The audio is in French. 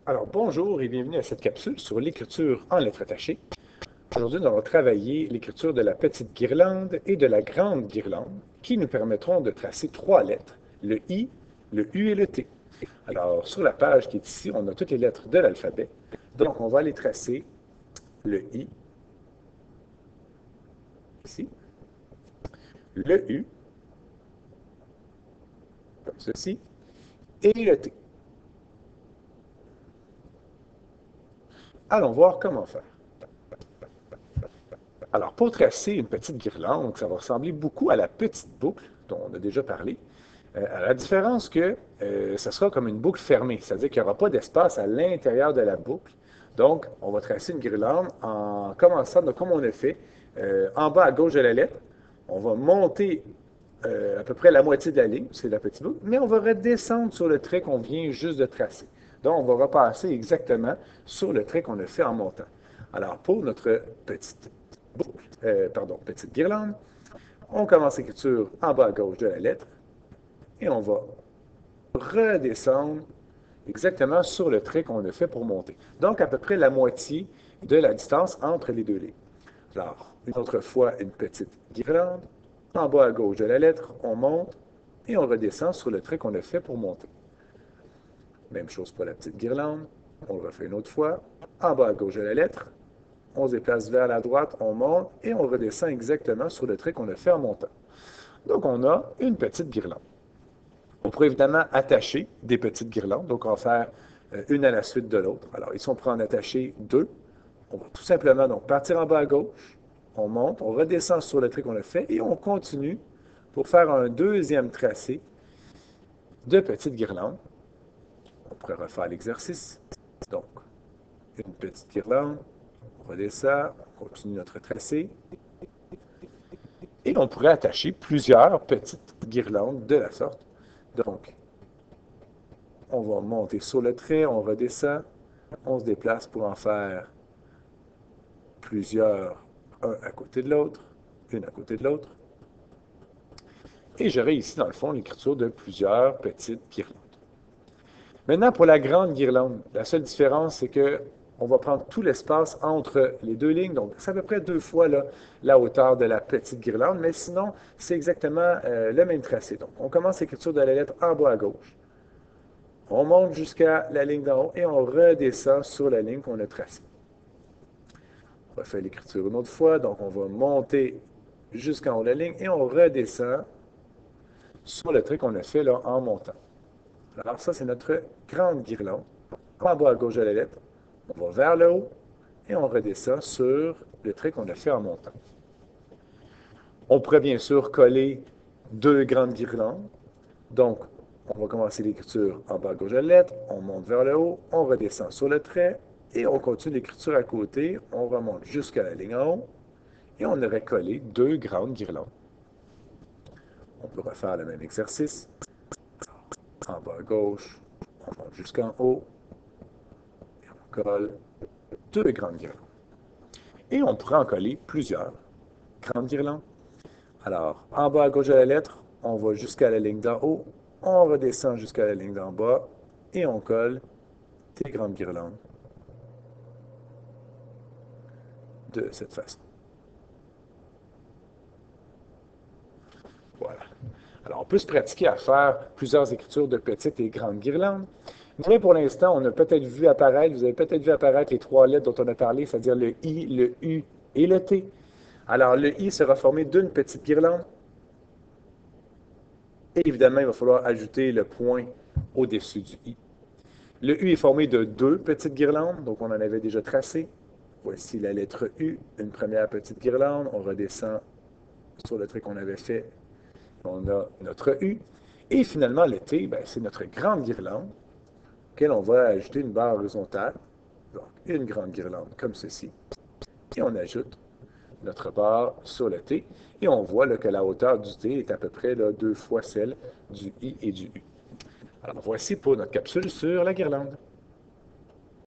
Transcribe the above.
Alors, bonjour et bienvenue à cette capsule sur l'écriture en lettres attachées. Aujourd'hui, nous allons travailler l'écriture de la petite guirlande et de la grande guirlande qui nous permettront de tracer trois lettres, le I, le U et le T. Alors, sur la page qui est ici, on a toutes les lettres de l'alphabet. Donc, on va aller tracer le I, ici, le U, comme ceci, et le T. Allons voir comment faire. Alors, pour tracer une petite guirlande, ça va ressembler beaucoup à la petite boucle dont on a déjà parlé, à la différence que ça sera comme une boucle fermée, c'est-à-dire qu'il n'y aura pas d'espace à l'intérieur de la boucle. Donc, on va tracer une guirlande en commençant, comme on a fait, en bas à gauche de la lettre. On va monter à peu près la moitié de la ligne, c'est la petite boucle, mais on va redescendre sur le trait qu'on vient juste de tracer. Donc, on va repasser exactement sur le trait qu'on a fait en montant. Alors, pour notre petite boucle, petite guirlande, on commence l'écriture en bas à gauche de la lettre et on va redescendre exactement sur le trait qu'on a fait pour monter. Donc, à peu près la moitié de la distance entre les deux lignes. Alors, une autre fois, une petite guirlande. En bas à gauche de la lettre, on monte et on redescend sur le trait qu'on a fait pour monter. Même chose pour la petite guirlande. On le refait une autre fois. En bas à gauche de la lettre, on se déplace vers la droite, on monte et on redescend exactement sur le trait qu'on a fait en montant. Donc, on a une petite guirlande. On pourrait évidemment attacher des petites guirlandes. Donc, on va faire une à la suite de l'autre. Alors, ici, on pourrait en attacher deux. On va tout simplement donc partir en bas à gauche, on monte, on redescend sur le trait qu'on a fait et on continue pour faire un deuxième tracé de petites guirlandes. On pourrait refaire l'exercice. Donc, une petite guirlande, on redescend, on continue notre tracé. Et on pourrait attacher plusieurs petites guirlandes de la sorte. Donc, on va monter sur le trait, on redescend, on se déplace pour en faire plusieurs, un à côté de l'autre, une à côté de l'autre. Et j'aurai ici, dans le fond, l'écriture de plusieurs petites guirlandes. Maintenant, pour la grande guirlande, la seule différence, c'est que on va prendre tout l'espace entre les deux lignes. Donc, c'est à peu près deux fois là, la hauteur de la petite guirlande, mais sinon, c'est exactement le même tracé. Donc, on commence l'écriture de la lettre en bas à gauche. On monte jusqu'à la ligne d'en haut et on redescend sur la ligne qu'on a tracée. On va faire l'écriture une autre fois. Donc, on va monter jusqu'en haut de la ligne et on redescend sur le trait qu'on a fait là, en montant. Alors, ça, c'est notre grande guirlande. En bas à gauche de la lettre, on va vers le haut et on redescend sur le trait qu'on a fait en montant. On pourrait bien sûr coller deux grandes guirlandes. Donc, on va commencer l'écriture en bas à gauche de la lettre, on monte vers le haut, on redescend sur le trait et on continue l'écriture à côté, on remonte jusqu'à la ligne en haut et on aurait collé deux grandes guirlandes. On peut refaire le même exercice. En bas à gauche, on monte jusqu'en haut et on colle deux grandes guirlandes. Et on pourrait en coller plusieurs grandes guirlandes. Alors, en bas à gauche de la lettre, on va jusqu'à la ligne d'en haut, on redescend jusqu'à la ligne d'en bas et on colle des grandes guirlandes de cette façon. Voilà. Alors, on peut se pratiquer à faire plusieurs écritures de petites et grandes guirlandes. Mais pour l'instant, on a peut-être vu apparaître, vous avez peut-être vu apparaître les trois lettres dont on a parlé, c'est-à-dire le I, le U et le T. Alors, le I sera formé d'une petite guirlande. Et évidemment, il va falloir ajouter le point au-dessus du I. Le U est formé de deux petites guirlandes, donc on en avait déjà tracé. Voici la lettre U, une première petite guirlande. On redescend sur le trait qu'on avait fait. On a notre U. Et finalement, le T, c'est notre grande guirlande, auquel on va ajouter une barre horizontale. Donc, une grande guirlande comme ceci. Et on ajoute notre barre sur le T. Et on voit là, que la hauteur du T est à peu près là, deux fois celle du I et du U. Alors, voici pour notre capsule sur la guirlande.